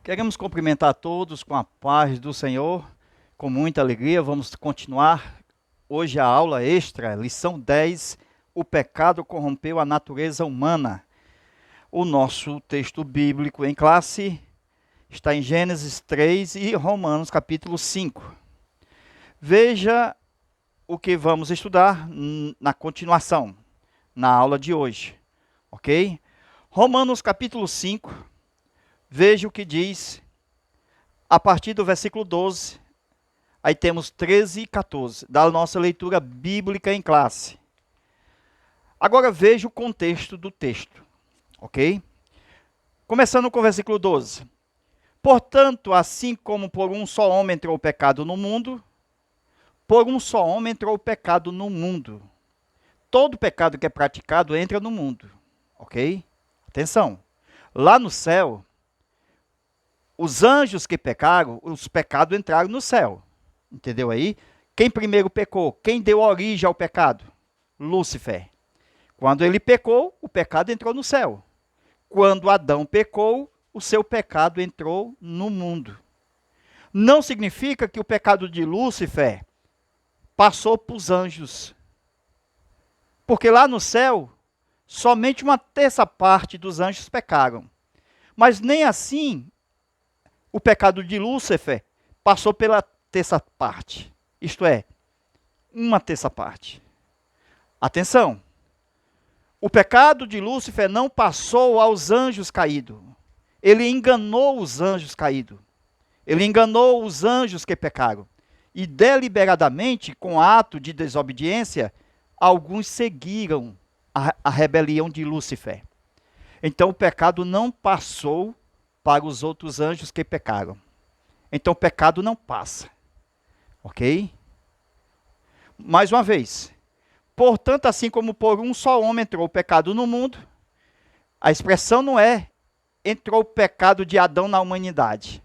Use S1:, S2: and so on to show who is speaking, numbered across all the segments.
S1: Queremos cumprimentar todos com a paz do Senhor, com muita alegria. Vamos continuar hoje a aula extra, lição 10, o pecado corrompeu a natureza humana. O nosso texto bíblico em classe está em Gênesis 3 e Romanos capítulo 5. Veja o que vamos estudar na continuação, na aula de hoje, ok? Romanos capítulo 5, veja o que diz a partir do versículo 12, aí temos 13 e 14, da nossa leitura bíblica em classe. Agora veja o contexto do texto, ok? Começando com o versículo 12. Portanto, assim como por um só homem entrou o pecado no mundo, por um só homem entrou o pecado no mundo. Todo pecado que é praticado entra no mundo, ok? Atenção, lá no céu, os anjos que pecaram, os pecados entraram no céu. Entendeu aí? Quem primeiro pecou? Quem deu origem ao pecado? Lúcifer. Quando ele pecou, o pecado entrou no céu. Quando Adão pecou, o seu pecado entrou no mundo. Não significa que o pecado de Lúcifer passou para os anjos. Porque lá no céu, somente uma terça parte dos anjos pecaram. Mas nem assim o pecado de Lúcifer passou pela terça parte. Isto é, uma terça parte. Atenção! O pecado de Lúcifer não passou aos anjos caídos. Ele enganou os anjos caídos. Ele enganou os anjos que pecaram. E deliberadamente, com ato de desobediência, alguns seguiram a rebelião de Lúcifer. Então o pecado não passou para os outros anjos que pecaram. Então o pecado não passa. Ok? Mais uma vez. Portanto, assim como por um só homem entrou o pecado no mundo, a expressão não é entrou o pecado de Adão na humanidade.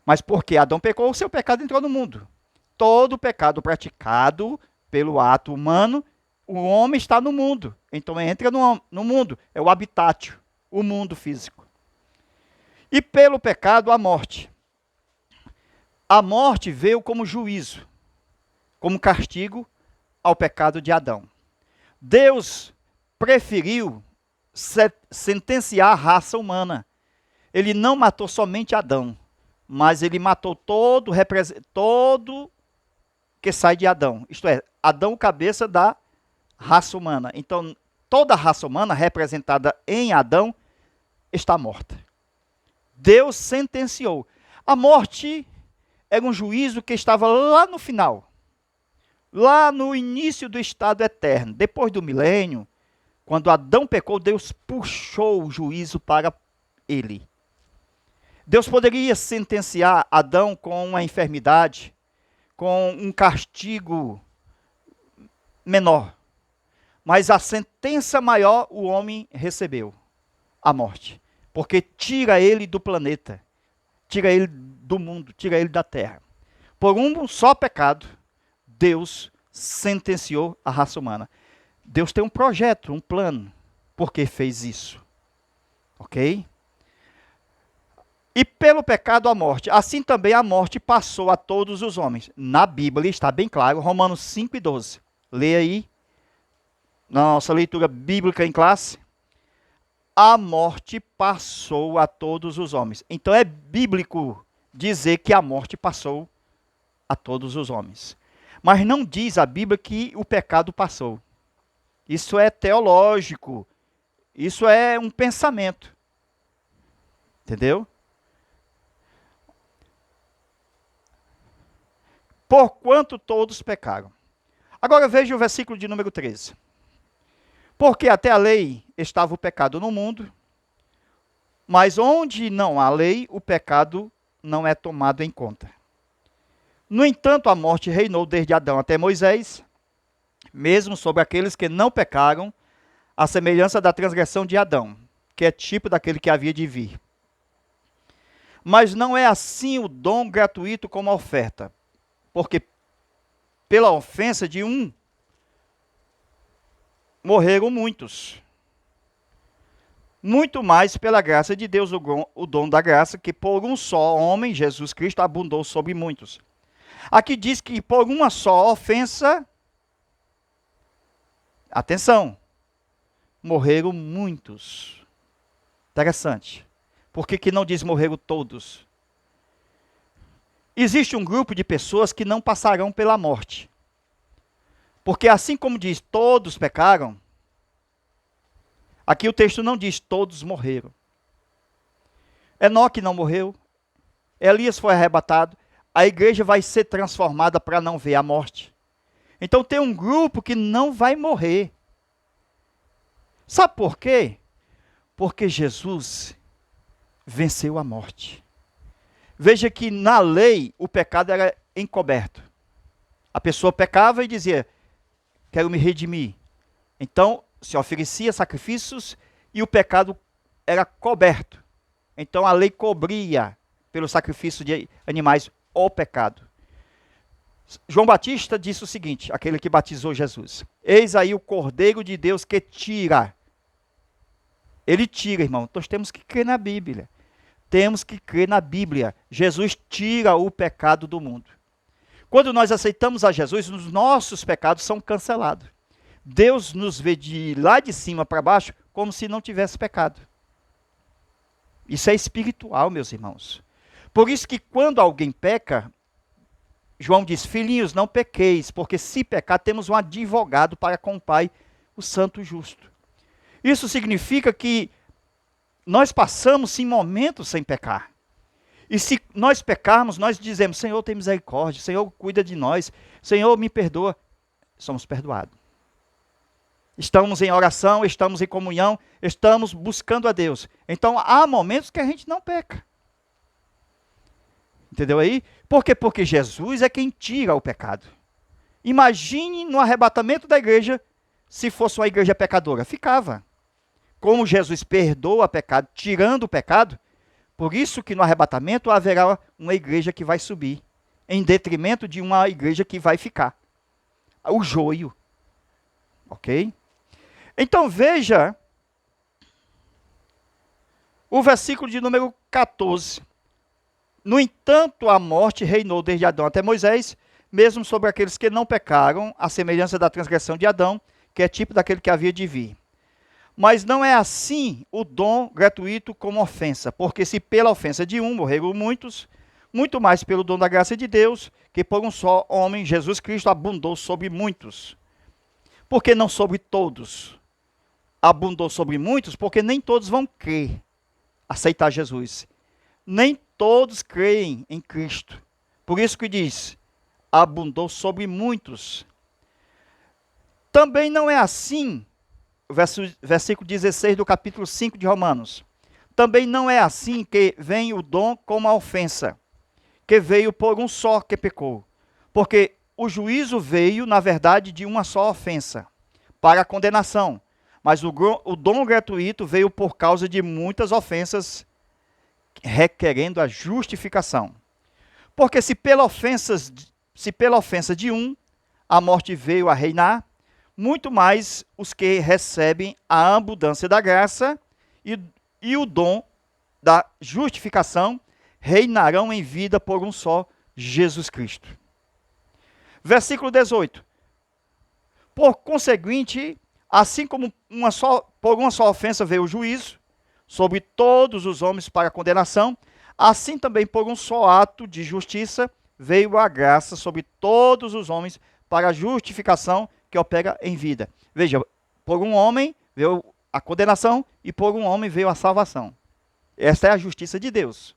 S1: Mas porque Adão pecou, o seu pecado entrou no mundo. Todo pecado praticado pelo ato humano, o homem está no mundo. Então entra no mundo, é o habitat, o mundo físico. E pelo pecado, a morte. A morte veio como juízo, como castigo ao pecado de Adão. Deus preferiu sentenciar a raça humana. Ele não matou somente Adão, mas ele matou todo que sai de Adão. Isto é, Adão, cabeça da raça humana. Então, toda a raça humana representada em Adão está morta. Deus sentenciou. A morte era um juízo que estava lá no final. Lá no início do estado eterno, depois do milênio, quando Adão pecou, Deus puxou o juízo para ele. Deus poderia sentenciar Adão com uma enfermidade, com um castigo menor. Mas a sentença maior o homem recebeu, a morte. Porque tira ele do planeta, tira ele do mundo, tira ele da terra. Por um só pecado, Deus sentenciou a raça humana. Deus tem um projeto, um plano, porque fez isso. Ok? E pelo pecado a morte. Assim também a morte passou a todos os homens. Na Bíblia está bem claro, Romanos 5 e 12. Leia aí, na nossa leitura bíblica em classe. A morte passou a todos os homens. Então é bíblico dizer que a morte passou a todos os homens. Mas não diz a Bíblia que o pecado passou. Isso é teológico. Isso é um pensamento. Entendeu? Porquanto todos pecaram. Agora veja o versículo de número 13. Porque até a lei estava o pecado no mundo, mas onde não há lei, o pecado não é tomado em conta. No entanto, a morte reinou desde Adão até Moisés, mesmo sobre aqueles que não pecaram, à semelhança da transgressão de Adão, que é tipo daquele que havia de vir. Mas não é assim o dom gratuito como a oferta, porque pela ofensa de um, morreram muitos. muito mais pela graça de Deus, o dom da graça, que por um só homem, Jesus Cristo, abundou sobre muitos. Aqui diz que por uma só ofensa, atenção, morreram muitos. Interessante. Por que não diz morreram todos? Existe um grupo de pessoas que não passarão pela morte. Porque assim como diz todos pecaram, aqui o texto não diz todos morreram. Enoque não morreu, Elias foi arrebatado, a igreja vai ser transformada para não ver a morte. Então tem um grupo que não vai morrer. Sabe por quê? Porque Jesus venceu a morte. Veja que na lei o pecado era encoberto. A pessoa pecava e dizia, quero me redimir. Então se oferecia sacrifícios e o pecado era coberto. Então a lei cobria pelo sacrifício de animais o pecado. João Batista disse o seguinte, aquele que batizou Jesus: eis aí o Cordeiro de Deus que tira. Ele tira, irmão. Nós temos que crer na Bíblia. Temos que crer na Bíblia. Jesus tira o pecado do mundo. Quando nós aceitamos a Jesus, os nossos pecados são cancelados. Deus nos vê de lá de cima para baixo como se não tivesse pecado. Isso é espiritual, meus irmãos. Por isso que quando alguém peca, João diz, filhinhos, não pequeis, porque se pecar, temos um advogado para com o Pai, o Santo Justo. Isso significa que nós passamos, sim, momentos sem pecar. E se nós pecarmos, nós dizemos, Senhor, tem misericórdia, Senhor, cuida de nós, Senhor, me perdoa. Somos perdoados. Estamos em oração, estamos em comunhão, estamos buscando a Deus. Então, há momentos que a gente não peca. Entendeu aí? Por quê? Porque Jesus é quem tira o pecado. Imagine no arrebatamento da igreja, se fosse uma igreja pecadora. Ficava. Como Jesus perdoa o pecado, tirando o pecado, por isso que no arrebatamento haverá uma igreja que vai subir, em detrimento de uma igreja que vai ficar. O joio. Ok? Então veja o versículo de número 14. No entanto, a morte reinou desde Adão até Moisés, mesmo sobre aqueles que não pecaram, à semelhança da transgressão de Adão, que é tipo daquele que havia de vir. Mas não é assim o dom gratuito como ofensa, porque se pela ofensa de um morreram muitos, muito mais pelo dom da graça de Deus, que por um só homem, Jesus Cristo, abundou sobre muitos. Porque não sobre todos. Abundou sobre muitos, porque nem todos vão crer, aceitar Jesus. Nem todos creem em Cristo. Por isso que diz, abundou sobre muitos. Também não é assim, versículo 16 do capítulo 5 de Romanos. Também não é assim que vem o dom como a ofensa, que veio por um só que pecou. Porque o juízo veio, na verdade, de uma só ofensa, para a condenação. Mas o dom gratuito veio por causa de muitas ofensas, requerendo a justificação. Porque se pela ofensa de um, a morte veio a reinar, muito mais os que recebem a abundância da graça e o dom da justificação reinarão em vida por um só, Jesus Cristo. Versículo 18. Por conseguinte, assim como por uma só ofensa veio o juízo sobre todos os homens para condenação, assim também por um só ato de justiça veio a graça sobre todos os homens para a justificação que opera em vida. Veja, por um homem veio a condenação e por um homem veio a salvação. Esta é a justiça de Deus.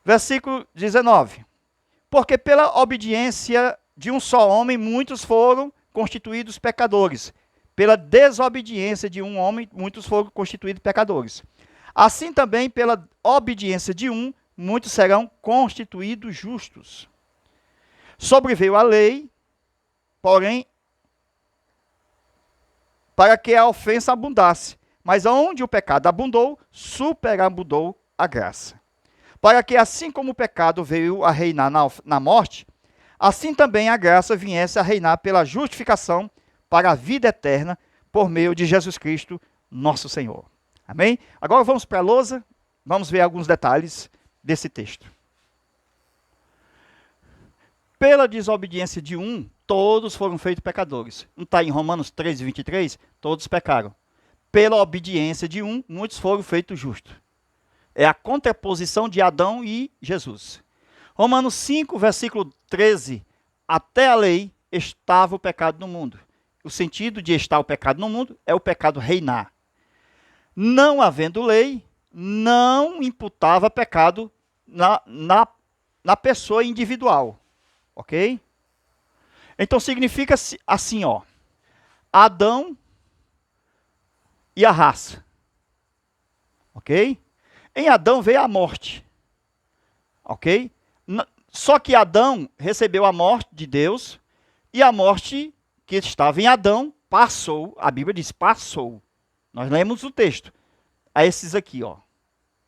S1: Versículo 19. Porque pela obediência de um só homem muitos foram constituídos pecadores. Pela desobediência de um homem muitos foram constituídos pecadores. Assim também pela obediência de um muitos serão constituídos justos. Sobreveio a lei, porém, para que a ofensa abundasse. Mas onde o pecado abundou, superabundou a graça. Para que assim como o pecado veio a reinar na morte, assim também a graça viesse a reinar pela justificação para a vida eterna, por meio de Jesus Cristo, nosso Senhor. Amém? Agora vamos para a lousa, vamos ver alguns detalhes desse texto. Pela desobediência de um, todos foram feitos pecadores. Não está em Romanos 13, 23? Todos pecaram. Pela obediência de um, muitos foram feitos justos. É a contraposição de Adão e Jesus. Romanos 5, versículo 13. Até a lei estava o pecado no mundo. O sentido de estar o pecado no mundo é o pecado reinar. Não havendo lei, não imputava pecado na pessoa individual. Ok? Então significa assim, ó. Adão e a raça. Ok? Em Adão veio a morte. Ok? Só que Adão recebeu a morte de Deus e a morte que estava em Adão passou. A Bíblia diz passou. Nós lemos o texto. A esses aqui, ó.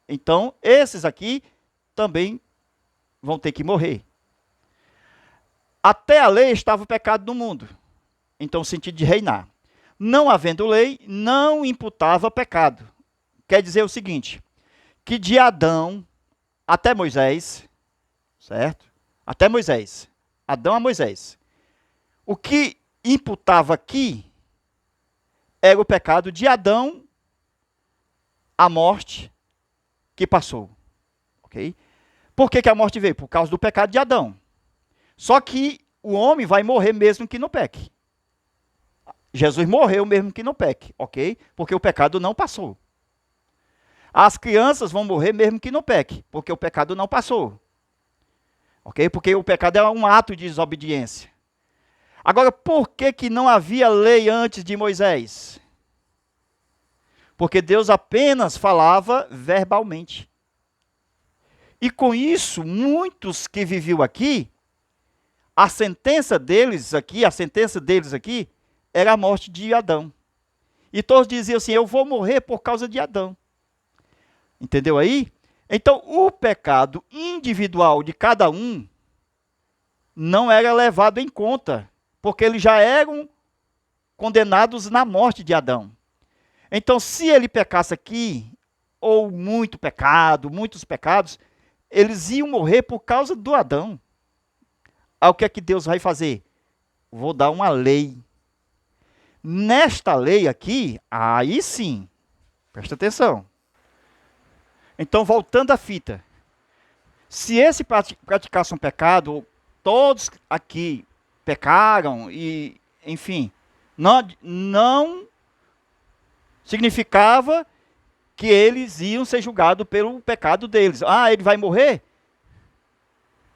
S1: Então, esses aqui também vão ter que morrer. Até a lei estava o pecado no mundo. Então, o sentido de reinar. Não havendo lei, não imputava pecado. Quer dizer o seguinte, que de Adão até Moisés, certo? Até Moisés. Adão a Moisés. O que imputava aqui era o pecado de Adão, a morte que passou. Ok? Por que a morte veio? Por causa do pecado de Adão. Só que o homem vai morrer mesmo que não peque. Jesus morreu mesmo que não peque, ok? Porque o pecado não passou. As crianças vão morrer mesmo que não peque, porque o pecado não passou. Ok? Porque o pecado é um ato de desobediência. Agora, por que não havia lei antes de Moisés? Porque Deus apenas falava verbalmente. E com isso, muitos que viviam aqui, a sentença deles aqui, era a morte de Adão. E todos diziam assim, eu vou morrer por causa de Adão. Entendeu aí? Então, o pecado individual de cada um não era levado em conta, porque eles já eram condenados na morte de Adão. Então, se ele pecasse aqui, ou muitos pecados, eles iam morrer por causa do Adão. Aí o que é que Deus vai fazer? Vou dar uma lei. Nesta lei aqui, aí sim, presta atenção. Então, voltando à fita. Se esse praticasse um pecado, todos aqui pecaram e, enfim, não significava que eles iam ser julgados pelo pecado deles. Ah, ele vai morrer?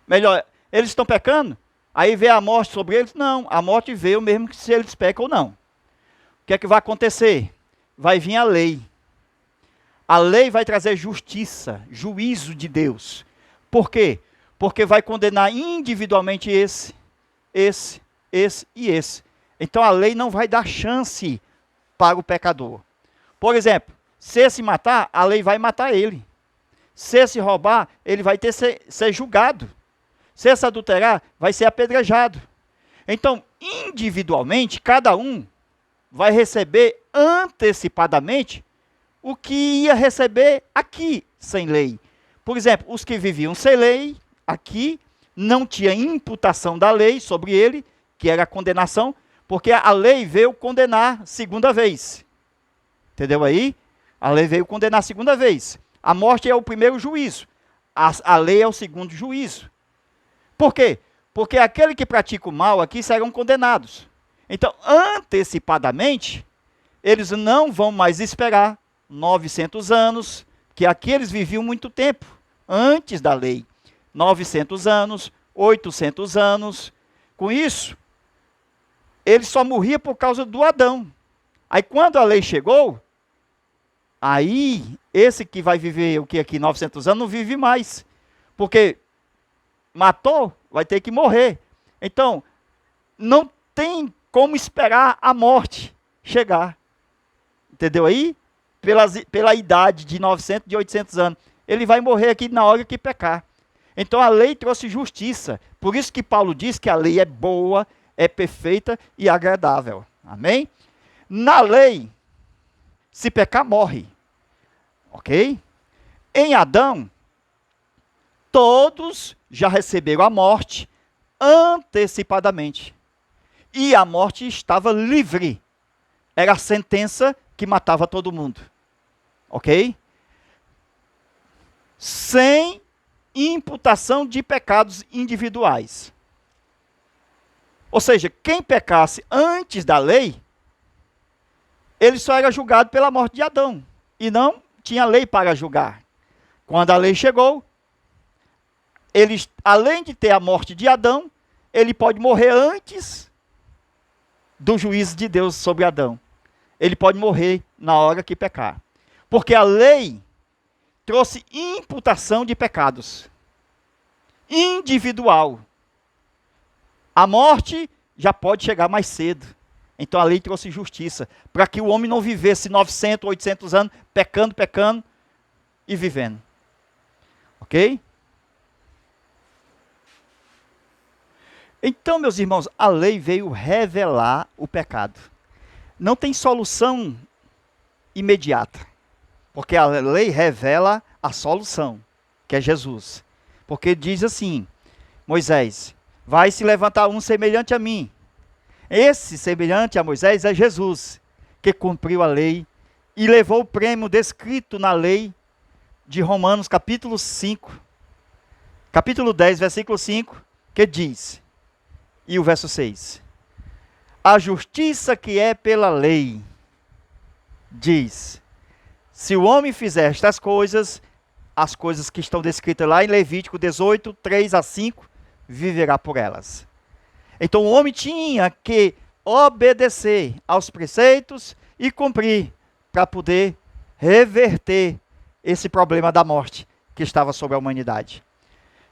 S1: Melhor, eles estão pecando? Aí veio a morte sobre eles? Não, a morte veio mesmo que se eles pecam ou não. O que é que vai acontecer? Vai vir a lei. A lei vai trazer justiça, juízo de Deus. Por quê? Porque vai condenar individualmente esse e esse. Então a lei não vai dar chance para o pecador. Por exemplo, se esse matar, a lei vai matar ele. Se esse roubar, ele vai ser julgado. Se esse adulterar, vai ser apedrejado. Então, individualmente, cada um vai receber antecipadamente o que ia receber aqui, sem lei. Por exemplo, os que viviam sem lei, aqui, não tinha imputação da lei sobre ele, que era a condenação, porque a lei veio condenar segunda vez. Entendeu aí? A lei veio condenar segunda vez. A morte é o primeiro juízo. A lei é o segundo juízo. Por quê? Porque aquele que pratica o mal aqui serão condenados. Então, antecipadamente, eles não vão mais esperar 900 anos, que aqui eles viviam muito tempo, antes da lei. 900 anos, 800 anos. Com isso, eles só morriam por causa do Adão. Aí quando a lei chegou, aí esse que vai viver o que aqui 900 anos não vive mais. Porque matou, vai ter que morrer. Então, não tem como esperar a morte chegar. Entendeu aí? Pela idade de 900, de 800 anos. Ele vai morrer aqui na hora que pecar. Então a lei trouxe justiça. Por isso que Paulo diz que a lei é boa, é perfeita e agradável. Amém? Na lei, se pecar, morre. Ok? Em Adão, todos já receberam a morte antecipadamente. E a morte estava livre. Era a sentença que matava todo mundo. Ok? Sem imputação de pecados individuais. Ou seja, quem pecasse antes da lei, ele só era julgado pela morte de Adão. E não tinha lei para julgar. Quando a lei chegou, ele, além de ter a morte de Adão, ele pode morrer antes do juízo de Deus sobre Adão. Ele pode morrer na hora que pecar. Porque a lei trouxe imputação de pecados. Individual. A morte já pode chegar mais cedo. Então a lei trouxe justiça. Para que o homem não vivesse 900, 800 anos pecando e vivendo. Ok? Então, meus irmãos, a lei veio revelar o pecado. Não tem solução imediata. Porque a lei revela a solução, que é Jesus. Porque diz assim, Moisés, vai se levantar um semelhante a mim. Esse semelhante a Moisés é Jesus, que cumpriu a lei e levou o prêmio descrito na lei de Romanos capítulo 5, capítulo 10, versículo 5, que diz, e o verso 6, a justiça que é pela lei, diz, se o homem fizer estas coisas, as coisas que estão descritas lá em Levítico 18, 3 a 5, viverá por elas. Então o homem tinha que obedecer aos preceitos e cumprir para poder reverter esse problema da morte que estava sobre a humanidade.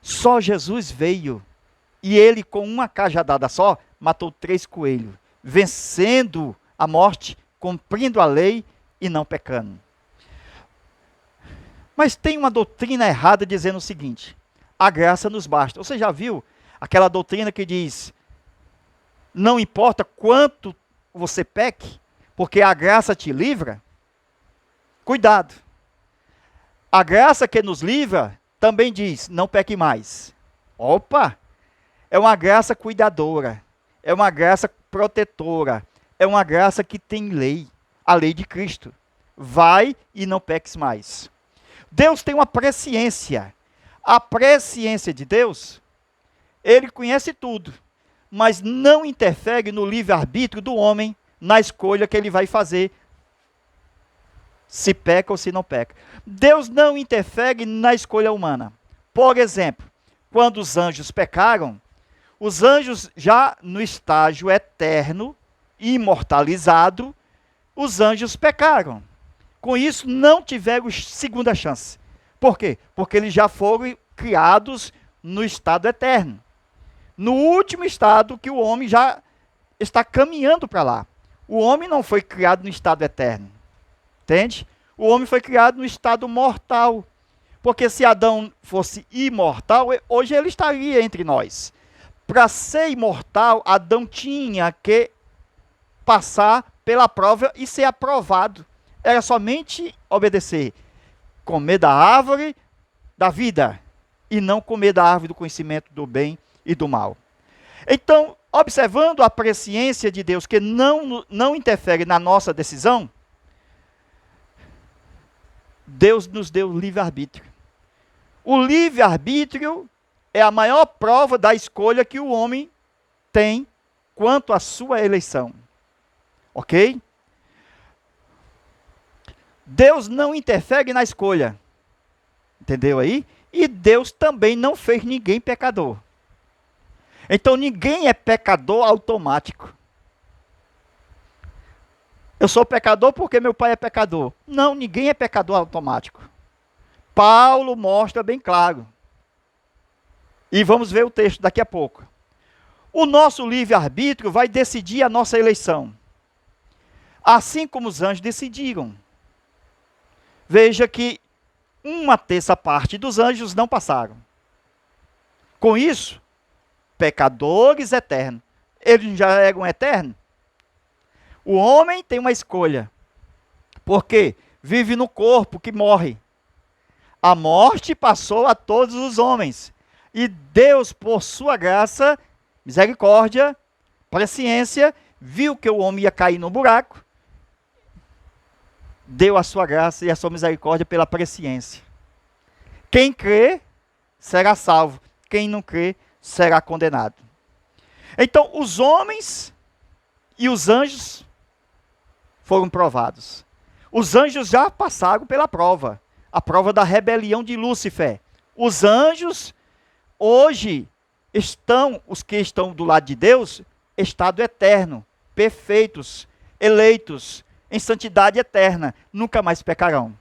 S1: Só Jesus veio e ele com uma cajadada só matou 3 coelhos, vencendo a morte, cumprindo a lei e não pecando. Mas tem uma doutrina errada dizendo o seguinte, a graça nos basta. Você já viu aquela doutrina que diz, não importa quanto você peque, porque a graça te livra? Cuidado. A graça que nos livra também diz, não peque mais. Opa! É uma graça cuidadora, é uma graça protetora, é uma graça que tem lei, a lei de Cristo. Vai e não peques mais. Deus tem uma presciência. A presciência de Deus, ele conhece tudo, mas não interfere no livre-arbítrio do homem, na escolha que ele vai fazer, se peca ou se não peca. Deus não interfere na escolha humana. Por exemplo, quando os anjos pecaram, os anjos já no estágio eterno, imortalizado, os anjos pecaram. Com isso, não tiveram segunda chance. Por quê? Porque eles já foram criados no estado eterno. No último estado que o homem já está caminhando para lá. O homem não foi criado no estado eterno. Entende? O homem foi criado no estado mortal. Porque se Adão fosse imortal, hoje ele estaria entre nós. Para ser imortal, Adão tinha que passar pela prova e ser aprovado. Era somente obedecer. Comer da árvore da vida e não comer da árvore do conhecimento do bem e do mal. Então, observando a presciência de Deus que não interfere na nossa decisão, Deus nos deu livre-arbítrio. O livre-arbítrio é a maior prova da escolha que o homem tem quanto à sua eleição. Ok? Deus não interfere na escolha. Entendeu aí? E Deus também não fez ninguém pecador. Então ninguém é pecador automático. Eu sou pecador porque meu pai é pecador. Não, ninguém é pecador automático. Paulo mostra bem claro. E vamos ver o texto daqui a pouco. O nosso livre-arbítrio vai decidir a nossa eleição. Assim como os anjos decidiram. Veja que uma terça parte dos anjos não passaram. Com isso, pecadores eternos. Eles já eram eternos. O homem tem uma escolha. Porque vive no corpo que morre. A morte passou a todos os homens. E Deus, por sua graça, misericórdia, presciência, viu que o homem ia cair no buraco, deu a sua graça e a sua misericórdia pela presciência. Quem crê será salvo, quem não crê será condenado. Então, os homens e os anjos foram provados. Os anjos já passaram pela prova, a prova da rebelião de Lúcifer. Os anjos, hoje, os que estão do lado de Deus, estado eterno, perfeitos, eleitos, em santidade eterna, nunca mais pecarão.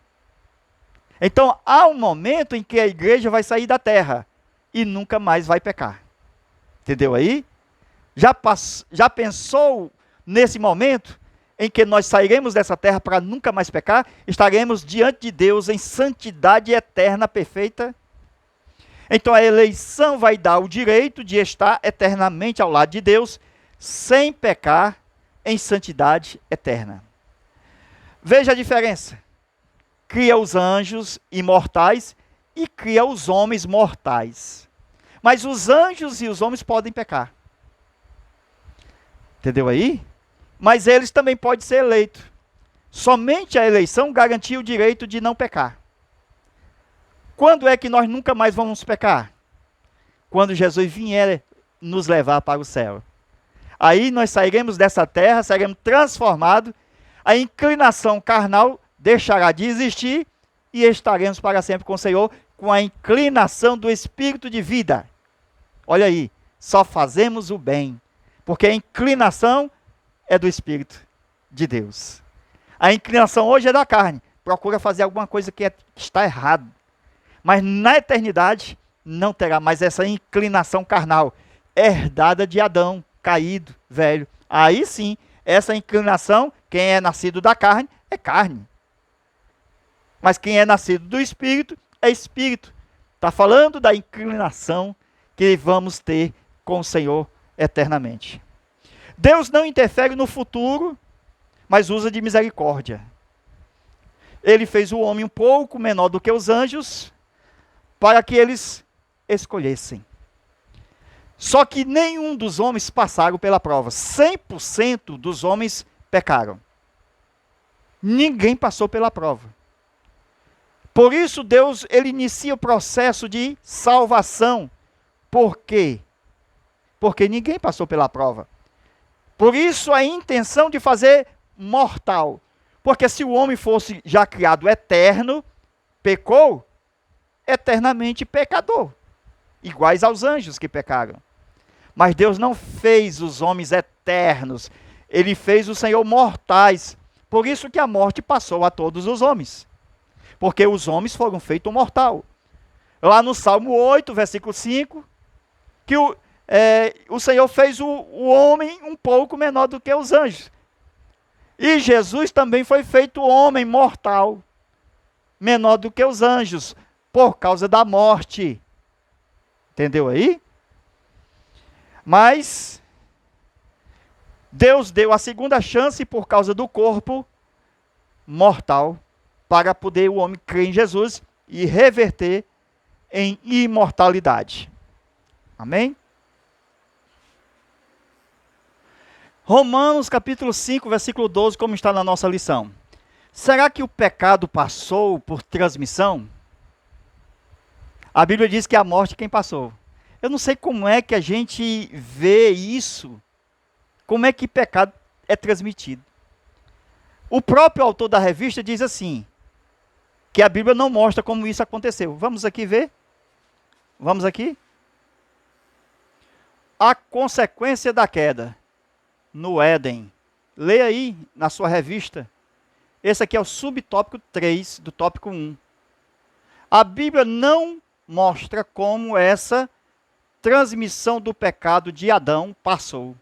S1: Então, há um momento em que a igreja vai sair da terra e nunca mais vai pecar. Entendeu aí? Já pensou nesse momento em que nós sairemos dessa terra para nunca mais pecar? Estaremos diante de Deus em santidade eterna perfeita? Então a eleição vai dar o direito de estar eternamente ao lado de Deus, sem pecar, em santidade eterna. Veja a diferença. Cria os anjos imortais e cria os homens mortais. Mas os anjos e os homens podem pecar. Entendeu aí? Mas eles também podem ser eleitos. Somente a eleição garantia o direito de não pecar. Quando é que nós nunca mais vamos pecar? Quando Jesus vier nos levar para o céu. Aí nós sairemos dessa terra, seremos transformados, a inclinação carnal deixará de existir e estaremos para sempre com o Senhor, com a inclinação do Espírito de vida. Olha aí, só fazemos o bem, porque a inclinação é do Espírito de Deus. A inclinação hoje é da carne, procura fazer alguma coisa que está errado. Mas na eternidade não terá mais essa inclinação carnal, herdada de Adão, caído, velho. Aí sim, essa inclinação, quem é nascido da carne, é carne. Mas quem é nascido do Espírito, é Espírito. Está falando da inclinação que vamos ter com o Senhor eternamente. Deus não interfere no futuro, mas usa de misericórdia. Ele fez o homem um pouco menor do que os anjos, para que eles escolhessem. Só que nenhum dos homens passaram pela prova. 100% dos homens pecaram. Ninguém passou pela prova. Por isso Deus, ele inicia o processo de salvação. Por quê? Porque ninguém passou pela prova. Por isso a intenção de fazer mortal. Porque se o homem fosse já criado eterno, pecou, eternamente pecador, iguais aos anjos que pecaram. Mas Deus não fez os homens eternos, ele fez o Senhor mortais. Por isso que a morte passou a todos os homens, porque os homens foram feitos mortal. Lá no Salmo 8, versículo 5, que o Senhor fez o homem um pouco menor do que os anjos. E Jesus também foi feito homem mortal, menor do que os anjos, por causa da morte. Entendeu aí? Mas Deus deu a segunda chance por causa do corpo mortal, para poder o homem crer em Jesus e reverter em imortalidade. Amém? Romanos capítulo 5, versículo 12, como está na nossa lição. Será que o pecado passou por transmissão? A Bíblia diz que a morte quem passou. Eu não sei como é que a gente vê isso, como é que pecado é transmitido. O próprio autor da revista diz assim, que a Bíblia não mostra como isso aconteceu. Vamos aqui ver? Vamos aqui? A consequência da queda no Éden. Leia aí na sua revista. Esse aqui é o subtópico 3 do tópico 1. A Bíblia não mostra como essa transmissão do pecado de Adão passou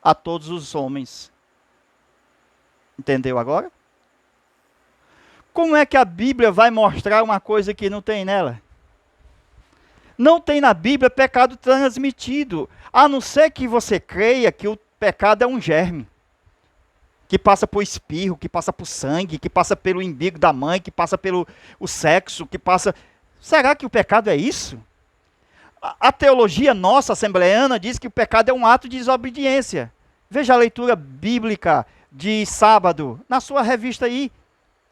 S1: a todos os homens. Entendeu agora? Como é que a Bíblia vai mostrar uma coisa que não tem nela? Não tem na Bíblia pecado transmitido, a não ser que você creia que o pecado é um germe. que passa por espirro, que passa por sangue, que passa pelo umbigo da mãe, que passa pelo o sexo, que passa... Será que o pecado é isso? A teologia nossa, assembleana, diz que o pecado é um ato de desobediência. Veja a leitura bíblica de sábado, na sua revista aí.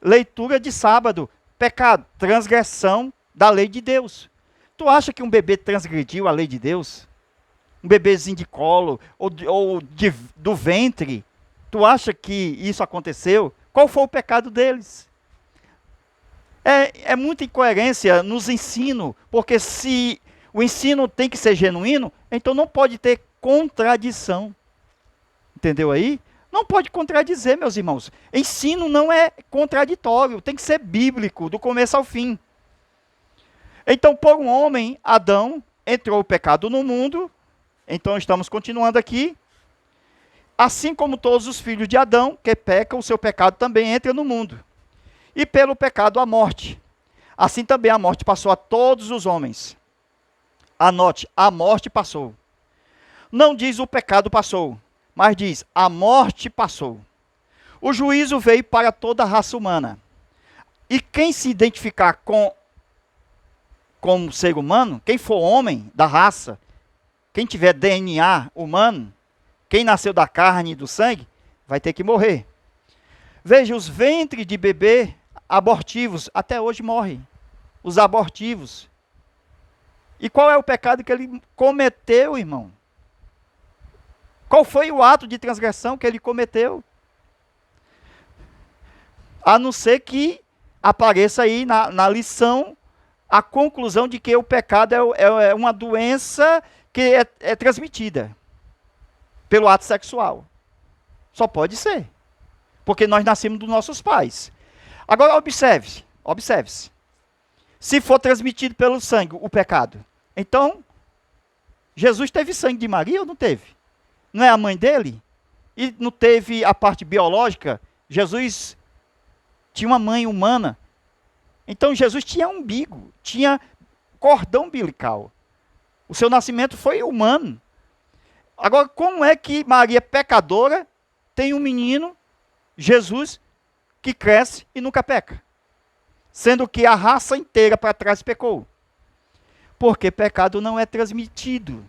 S1: Leitura de sábado. Pecado, transgressão da lei de Deus. Tu acha que um bebê transgrediu a lei de Deus? Um bebezinho de colo do ventre? Tu acha que isso aconteceu? Qual foi o pecado deles? É muita incoerência nos ensinos, porque se o ensino tem que ser genuíno, então não pode ter contradição. Entendeu aí? Não pode contradizer, meus irmãos. Ensino não é contraditório, tem que ser bíblico, do começo ao fim. Então, por um homem, Adão, entrou o pecado no mundo. Então, estamos continuando aqui. Assim como todos os filhos de Adão, que pecam, o seu pecado também entra no mundo. E pelo pecado, a morte. Assim também a morte passou a todos os homens. Anote, a morte passou. Não diz o pecado passou, mas diz a morte passou. O juízo veio para toda a raça humana. E quem se identificar como ser humano, quem for homem da raça, quem tiver DNA humano, quem nasceu da carne e do sangue, vai ter que morrer. Veja, os ventres de bebê abortivos até hoje morrem. Os abortivos. E qual é o pecado que ele cometeu, irmão? Qual foi o ato de transgressão que ele cometeu? A não ser que apareça aí na lição a conclusão de que o pecado é uma doença que é transmitida pelo ato sexual. Só pode ser. Porque nós nascemos dos nossos pais. Agora observe-se. Se for transmitido pelo sangue o pecado, então Jesus teve sangue de Maria ou não teve? Não é a mãe dele? E não teve a parte biológica? Jesus tinha uma mãe humana. Então Jesus tinha umbigo, tinha cordão umbilical. O seu nascimento foi humano. Agora, como é que Maria, pecadora, tem um menino, Jesus, que cresce e nunca peca? Sendo que a raça inteira para trás pecou. Porque pecado não é transmitido.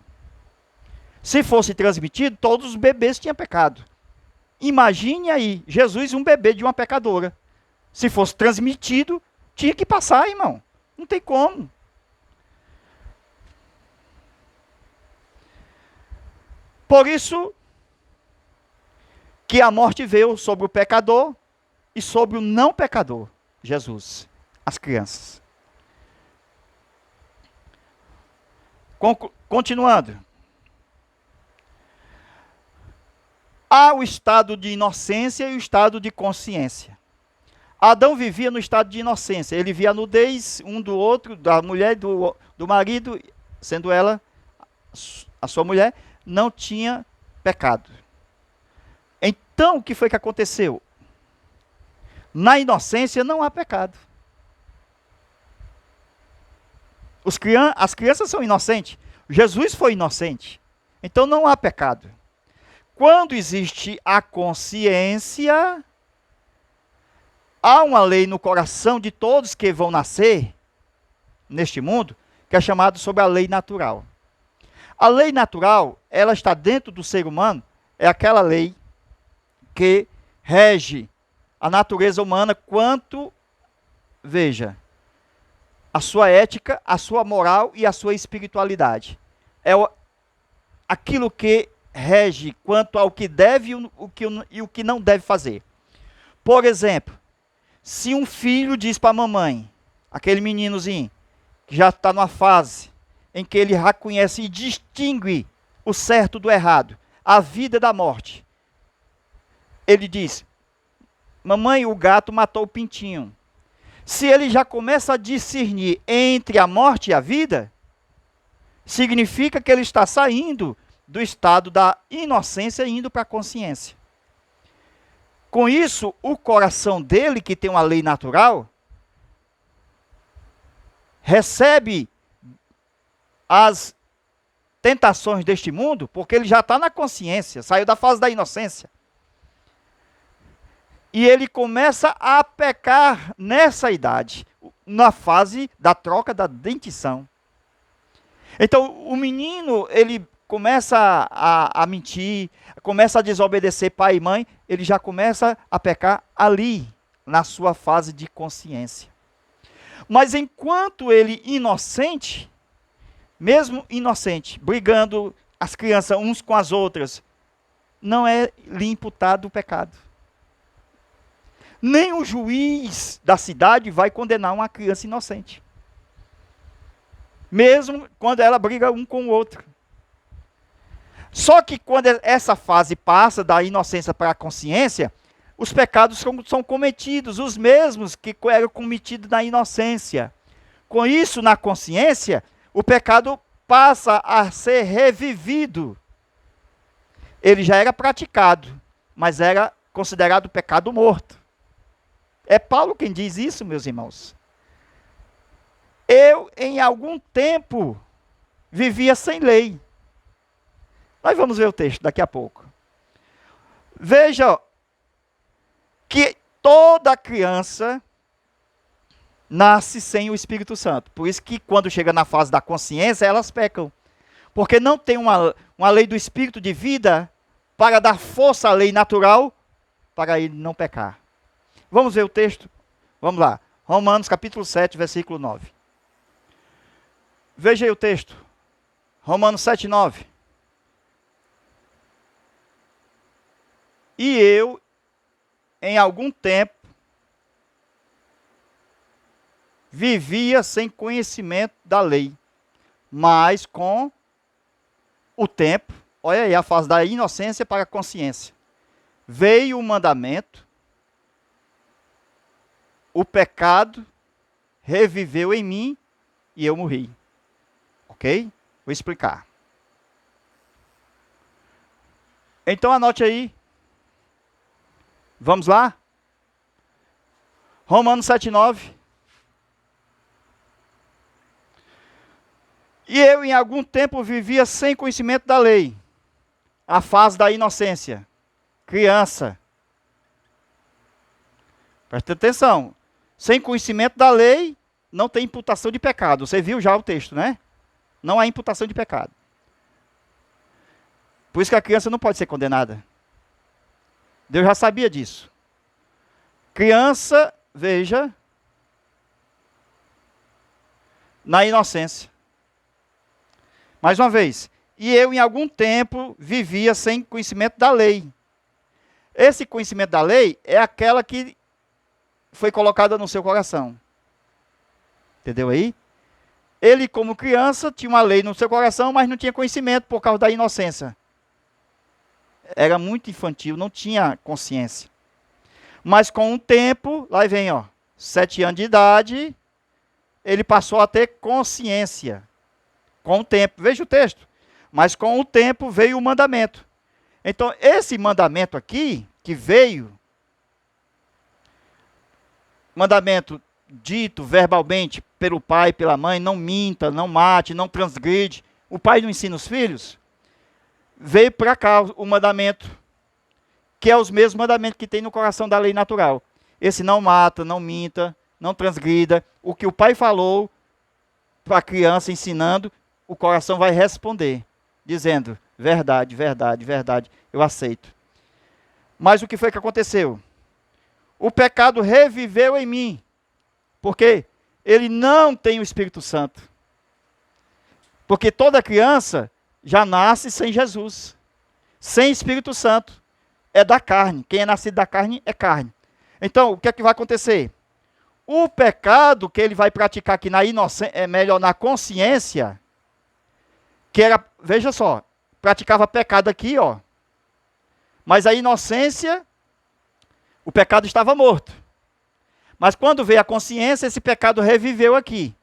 S1: Se fosse transmitido, todos os bebês tinham pecado. Imagine aí, Jesus, um bebê de uma pecadora. Se fosse transmitido, tinha que passar, irmão. Não tem como. Por isso que a morte veio sobre o pecador e sobre o não pecador, Jesus, as crianças. Continuando. Há o estado de inocência e o estado de consciência. Adão vivia no estado de inocência. Ele via a nudez um do outro, da mulher e do marido, sendo ela a sua mulher, não tinha pecado. Então, o que foi que aconteceu? Na inocência não há pecado. As crianças são inocentes. Jesus foi inocente. Então não há pecado. Quando existe a consciência, há uma lei no coração de todos que vão nascer neste mundo, que é chamado sobre a lei natural. A lei natural, ela está dentro do ser humano, é aquela lei que rege a natureza humana quanto, veja, a sua ética, a sua moral e a sua espiritualidade. É aquilo que rege quanto ao que deve e o que não deve fazer. Por exemplo, se um filho diz para a mamãe, aquele meninozinho, que já está numa fase em que ele reconhece e distingue o certo do errado, a vida da morte. Ele diz, mamãe, o gato matou o pintinho. Se ele já começa a discernir entre a morte e a vida, significa que ele está saindo do estado da inocência e indo para a consciência. Com isso, o coração dele, que tem uma lei natural, recebe as tentações deste mundo, porque ele já está na consciência, saiu da fase da inocência. E ele começa a pecar nessa idade, na fase da troca da dentição. Então, o menino, ele começa a mentir, começa a desobedecer pai e mãe, ele já começa a pecar ali, na sua fase de consciência. Mas enquanto ele inocente, mesmo inocente, brigando as crianças uns com as outras, não é lhe imputado o pecado. Nem o juiz da cidade vai condenar uma criança inocente. Mesmo quando ela briga um com o outro. Só que quando essa fase passa da inocência para a consciência, os pecados são cometidos, os mesmos que eram cometidos na inocência. Com isso, na consciência, o pecado passa a ser revivido. Ele já era praticado, mas era considerado pecado morto. É Paulo quem diz isso, meus irmãos. Eu, em algum tempo, vivia sem lei. Nós vamos ver o texto daqui a pouco. Veja que toda criança nasce sem o Espírito Santo. Por isso que quando chega na fase da consciência, elas pecam. Porque não tem uma lei do Espírito de vida para dar força à lei natural para ele não pecar. Vamos ver o texto? Vamos lá. Romanos capítulo 7, versículo 9. Veja aí o texto. Romanos 7, 9. E eu, em algum tempo, vivia sem conhecimento da lei, mas com o tempo, olha aí a fase da inocência para a consciência, veio o mandamento, o pecado reviveu em mim e eu morri. Ok? Vou explicar. Então anote aí. Vamos lá? Romanos 7,9. E eu em algum tempo vivia sem conhecimento da lei. A fase da inocência. Criança. Presta atenção. Sem conhecimento da lei, não tem imputação de pecado. Você viu já o texto, né? Não há imputação de pecado. Por isso que a criança não pode ser condenada. Deus já sabia disso. Criança, veja, na inocência. Mais uma vez. E eu, em algum tempo, vivia sem conhecimento da lei. Esse conhecimento da lei é aquela que foi colocada no seu coração. Entendeu aí? Ele, como criança, tinha uma lei no seu coração, mas não tinha conhecimento por causa da inocência. Era muito infantil, não tinha consciência. Mas com o tempo, lá vem, 7 anos de idade, ele passou a ter consciência. Com o tempo, veja o texto. Mas com o tempo veio o mandamento. Então, esse mandamento aqui, que veio, mandamento dito verbalmente pelo pai, pela mãe, não minta, não mate, não transgride. O pai não ensina os filhos? Veio para cá o mandamento, que é os mesmos mandamentos que tem no coração da lei natural. Esse não mata, não minta, não transgrida. O que o pai falou para a criança ensinando, o coração vai responder, dizendo, verdade, verdade, verdade, eu aceito. Mas o que foi que aconteceu? O pecado reviveu em mim, porque ele não tem o Espírito Santo. Porque toda criança já nasce sem Jesus, sem Espírito Santo. É da carne. Quem é nascido da carne é carne. Então, o que é que vai acontecer? O pecado que ele vai praticar aqui na inocência, na consciência, que era, veja só, praticava pecado aqui, mas a inocência, o pecado estava morto. Mas quando veio a consciência, esse pecado reviveu aqui.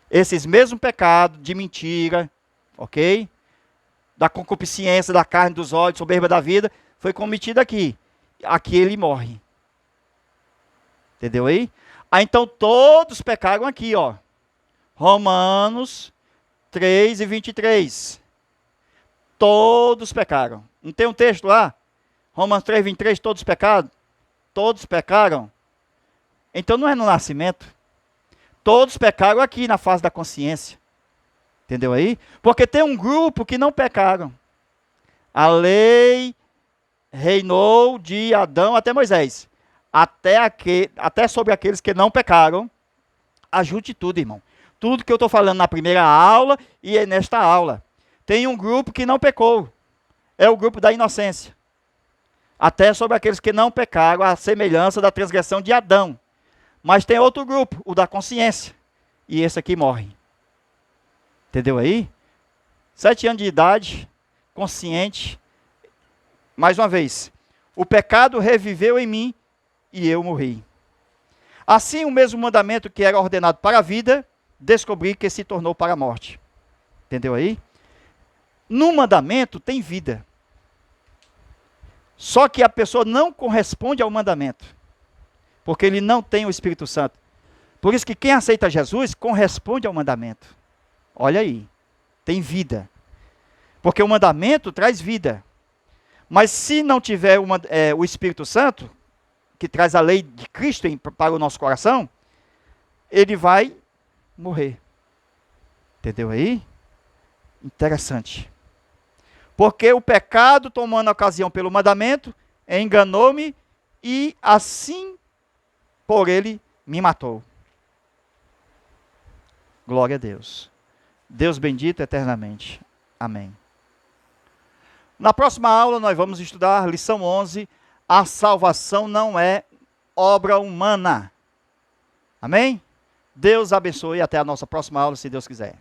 S1: Esses mesmos pecados de mentira, ok? Da concupiscência, da carne, dos olhos, soberba da vida, foi cometido aqui. Aqui ele morre. Entendeu aí? Então todos pecaram aqui, Romanos 3:23. Todos pecaram. Não tem um texto lá? Romanos 3, 23, todos pecaram? Todos pecaram. Então não é no nascimento. Todos pecaram aqui na fase da consciência. Entendeu aí? Porque tem um grupo que não pecaram. A lei reinou de Adão até Moisés. Até sobre aqueles que não pecaram. Ajude tudo, irmão. Tudo que eu estou falando na primeira aula e nesta aula. Tem um grupo que não pecou. É o grupo da inocência. Até sobre aqueles que não pecaram, a semelhança da transgressão de Adão. Mas tem outro grupo, o da consciência. E esse aqui morre. Entendeu aí? 7 anos de idade, consciente. Mais uma vez, o pecado reviveu em mim e eu morri. Assim, o mesmo mandamento que era ordenado para a vida, descobri que se tornou para a morte. Entendeu aí? No mandamento tem vida. Só que a pessoa não corresponde ao mandamento. Porque ele não tem o Espírito Santo. Por isso que quem aceita Jesus corresponde ao mandamento. Olha aí. Tem vida. Porque o mandamento traz vida. Mas se não tiver o Espírito Santo, que traz a lei de Cristo para o nosso coração, ele vai morrer. Entendeu aí? Interessante. Porque o pecado, tomando ocasião pelo mandamento, enganou-me e assim por ele me matou. Glória a Deus. Deus bendito eternamente. Amém. Na próxima aula nós vamos estudar lição 11. A salvação não é obra humana. Amém? Deus abençoe e até a nossa próxima aula, se Deus quiser.